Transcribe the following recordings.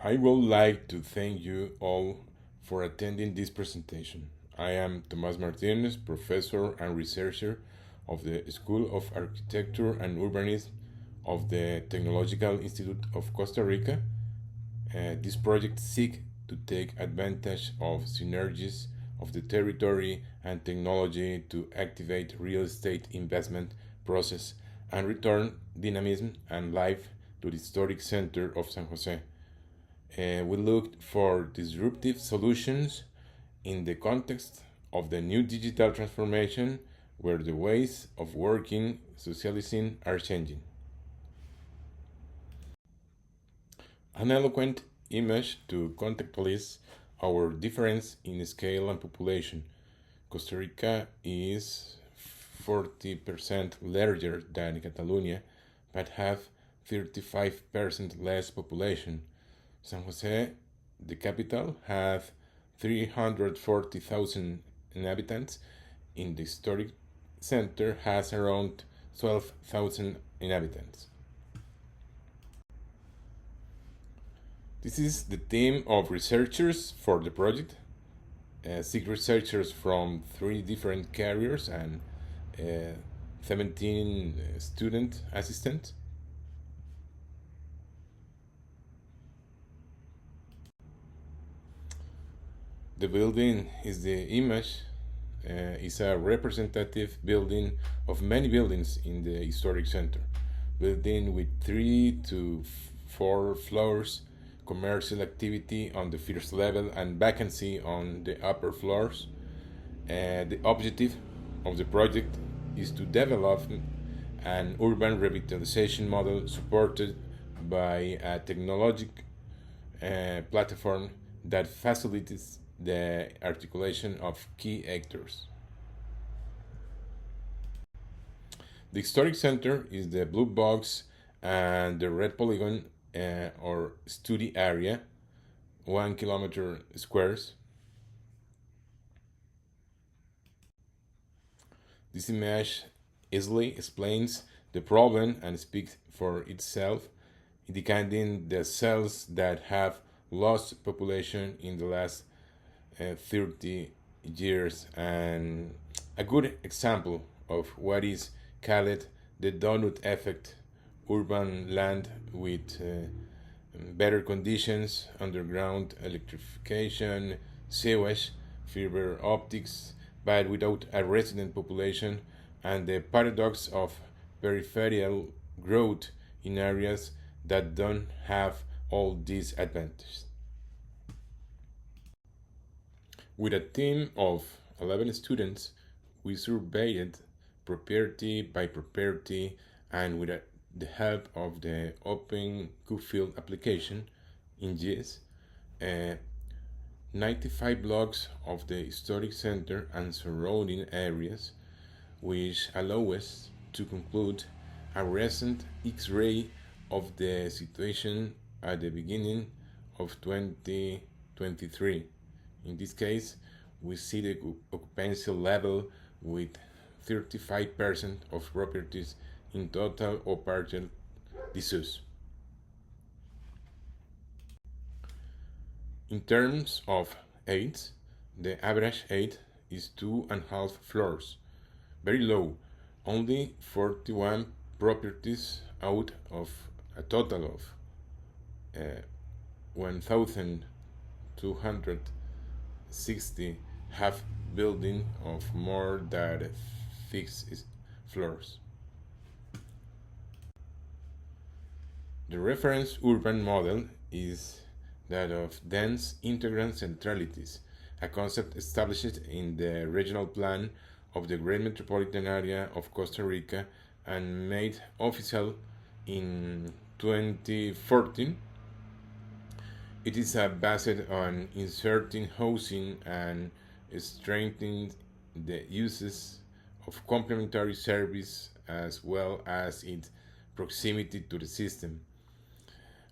I would like to thank you all for attending this presentation. I am Tomás Martínez, professor and researcher of the School of Architecture and Urbanism of the Technological Institute of Costa Rica. This project seeks to take advantage of synergies of the territory and technology to activate real estate investment process and return dynamism and life to the historic center of San Jose. We looked for disruptive solutions in the context of the new digital transformation where the ways of working, socializing are changing. An eloquent image to contextualize our difference in scale and population. Costa Rica is 40% larger than Catalonia, but have 35% less population. San Jose, the capital, has 340,000 inhabitants. In the historic center has around 12,000 inhabitants. This is the team of researchers for the project. 6 researchers from 3 different careers and 17 student assistants. The building is the image, is a representative building of many buildings in the historic center. Building with 3 to 4 floors, commercial activity on the first level and vacancy on the upper floors. The objective of the project is to develop an urban revitalization model supported by a technological platform that facilitates the articulation of key actors. The historic center is the blue box and the red polygon or study area, 1 kilometer squares. This image easily explains the problem and speaks for itself, indicating the cells that have lost population in the last 30 years, and a good example of what is called the donut effect: urban land with better conditions, underground electrification, sewage, fiber optics, but without a resident population, and the paradox of peripheral growth in areas that don't have all these advantages. With a team of 11 students, we surveyed property by property, and with the help of the Open Field application in GIS, 95 blocks of the historic center and surrounding areas, which allow us to conclude a recent X-ray of the situation at the beginning of 2023. In this case, we see the occupancy level with 35% of properties in total or partial disuse. In terms of age, the average age is 2.5 floors, very low, only 41 properties out of a total of 1,260 have building of more than 6 floors. The reference urban model is that of dense integrant centralities, a concept established in the regional plan of the Great Metropolitan Area of Costa Rica and made official in 2014. It is based on inserting housing and strengthening the uses of complementary service as well as its proximity to the system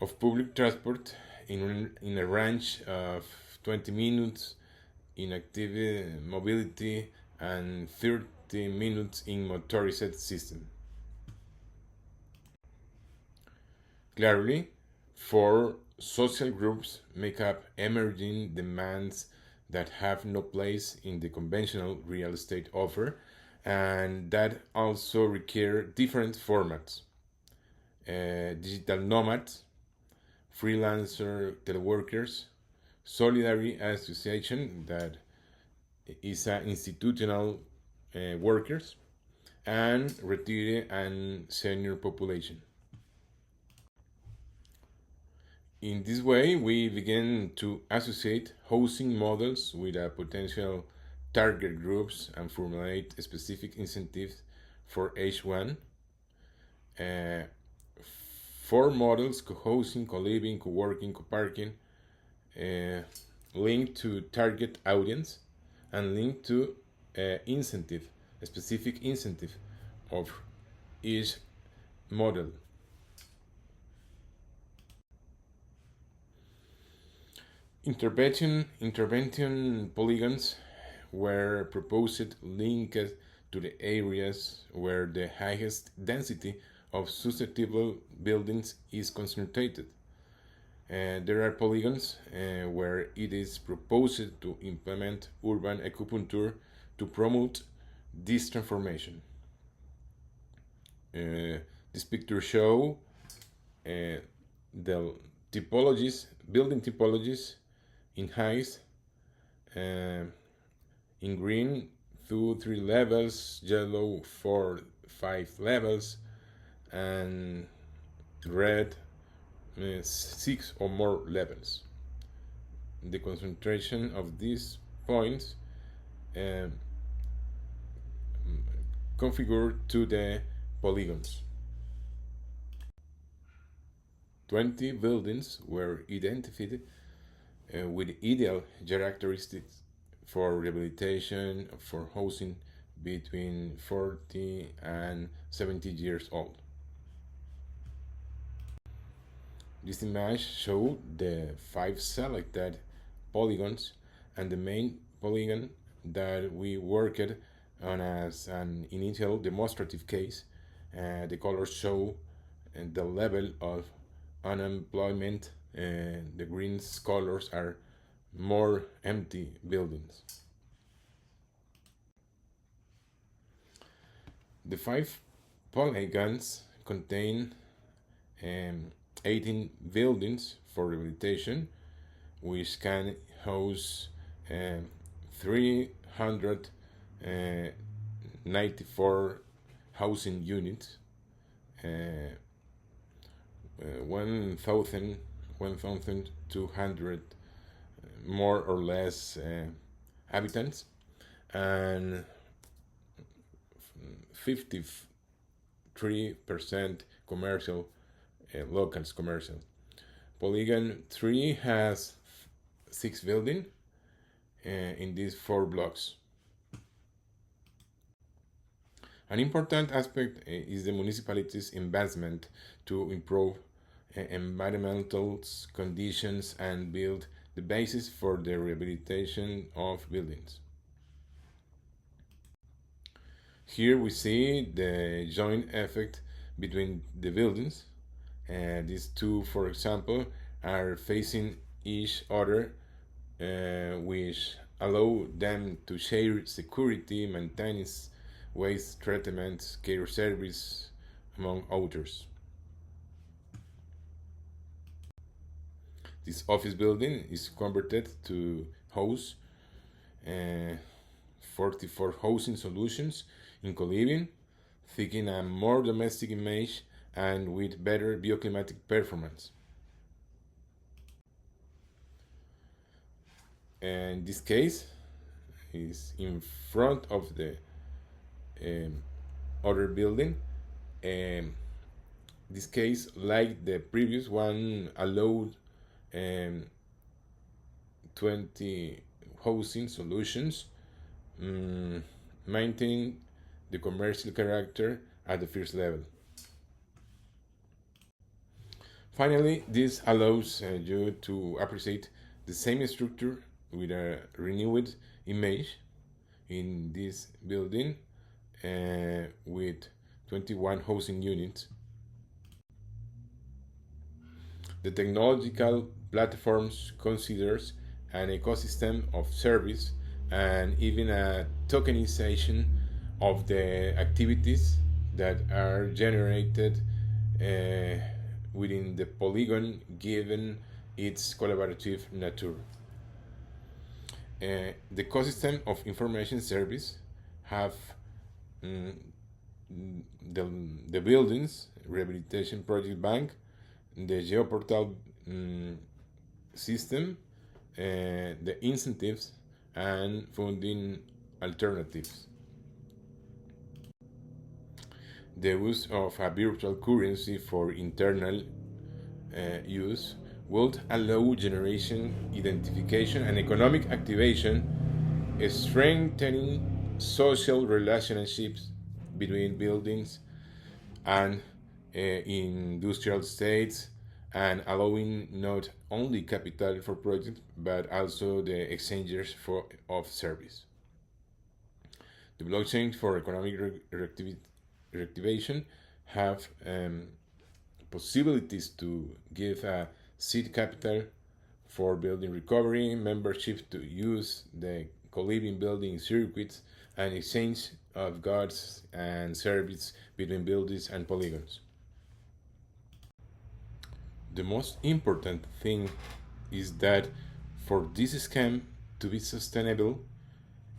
of public transport in a range of 20 minutes in active mobility and 30 minutes in motorized system. Clearly, 4 social groups make up emerging demands that have no place in the conventional real estate offer and that also require different formats. Digital nomads, freelancer teleworkers, solidary association that is institutional workers, and retired and senior population. In this way, we begin to associate housing models with potential target groups and formulate specific incentives for each one. Uh, Four models: co-housing, co-living, co-working, co-parking, linked to target audience and linked to incentive, a specific incentive of each model. Intervention polygons were proposed linked to the areas where the highest density of susceptible buildings is concentrated. There are polygons where it is proposed to implement urban acupuncture to promote this transformation. This picture shows the building typologies in height, in green 2-3 levels, yellow 4-5 levels, and red 6 or more levels. The concentration of these points configured to the polygons. 20 buildings were identified with ideal characteristics for rehabilitation for housing between 40 and 70 years old. This image shows the 5 selected polygons and the main polygon that we worked on as an initial demonstrative case. The colors show the level of unemployment, and the green colors are more empty buildings. The 5 polygons contain 18 buildings for rehabilitation, which can house 394 housing units, 1,200 more or less habitants, and 53% commercial, locals commercial. Polygon 3 has 6 buildings in these 4 blocks. An important aspect is the municipality's investment to improve environmental conditions and build the basis for the rehabilitation of buildings. Here we see the joint effect between the buildings. These two, for example, are facing each other, which allow them to share security, maintenance, waste treatment, care service, among others. This office building is converted to house 44 housing solutions in co-living, seeking a more domestic image and with better bioclimatic performance. And this case is in front of the other building. This case, like the previous one, allowed 20 housing solutions, maintaining the commercial character at the first level. Finally, this allows you to appreciate the same structure with a renewed image in this building with 21 housing units. The technological platforms considers an ecosystem of service and even a tokenization of the activities that are generated within the Polygon given its collaborative nature. The ecosystem of information service have mm, the buildings, Rehabilitation Project Bank, the geoportal system, the incentives, and funding alternatives. The use of a virtual currency for internal use would allow generation, identification, and economic activation, strengthening social relationships between buildings and industrial states, and allowing not only capital for projects but also the exchanges of service. The blockchain for economic reactivation have possibilities to give a seed capital for building recovery, membership to use the co-living building circuits, and exchange of goods and services between buildings and polygons. The most important thing is that for this scheme to be sustainable,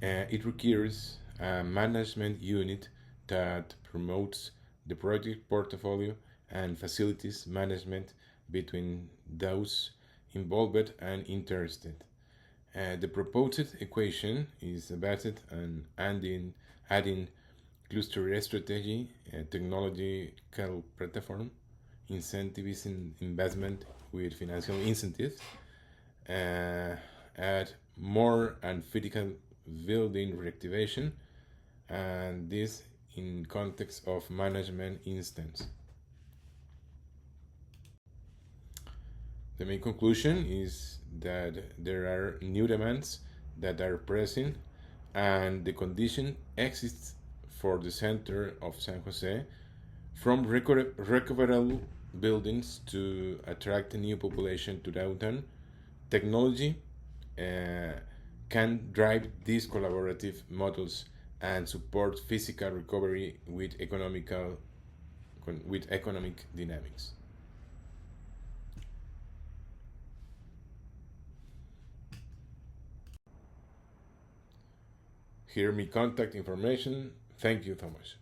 it requires a management unit that promotes the project portfolio and facilities management between those involved and interested. The proposed equation is based on adding cluster strategy, technological platform, incentives in investment with financial incentives, add more and physical building reactivation, and this in context of management instance. The main conclusion is that there are new demands that are present, and the condition exists for the center of San Jose from recoverable buildings to attract a new population to downtown. Technology can drive these collaborative models and support physical recovery with economic dynamics. Here my contact information. Thank you so much.